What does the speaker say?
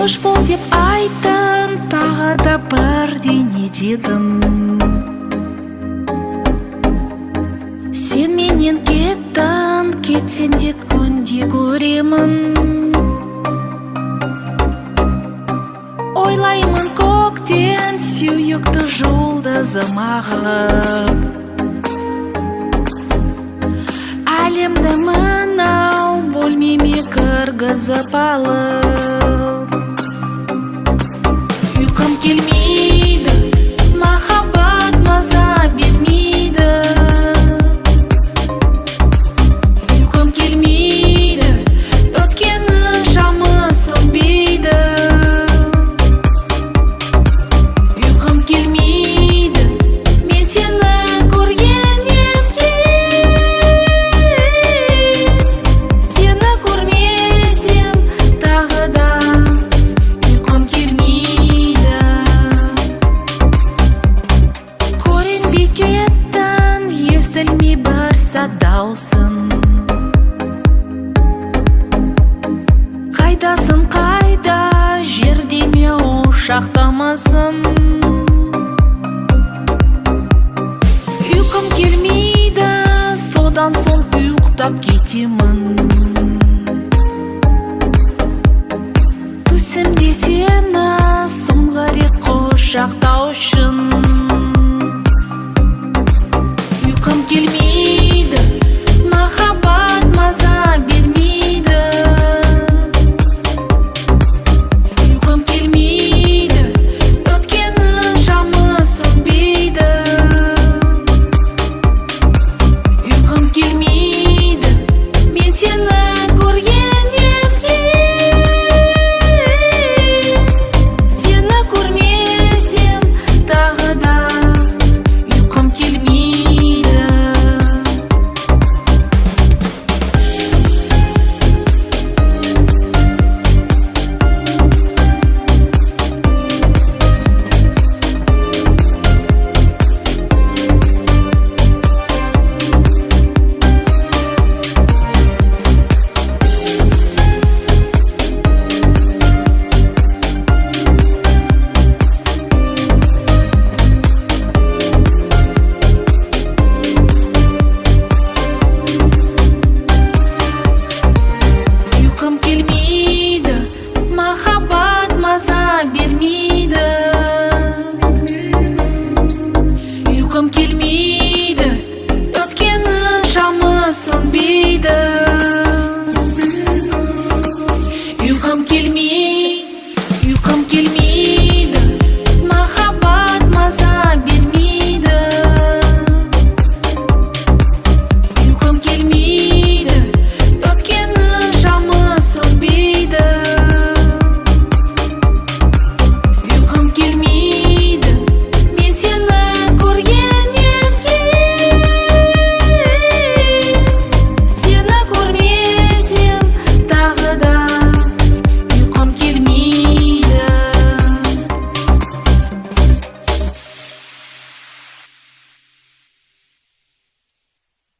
Қош бол деп айтын, тағы да бірдеңе дедің. Сен менен кеттің, кетсең де күнде көремін. Ойлаймын көктен сүйікті жұлдызым ағып. Әлемді мынау бөлмеме кіргізіп алып. Ұйқым келмейді, махаббат маза бермейді. Ұйқым келмейді, өткені жамы сөнбейді. Ұйқым келмейді, мен сені көргеннен кейін. Сені көрмесем тағы да ұйқым келмейді. Көрінбей кеттің, естілмей бір сәт даусың. Қайдасың, қайда, жерде ме, ошақтамасың? Ұйқым келмейді, содан соң ұйықтап кетемін. Түсімде сені соңғы рет құшақтау үшін.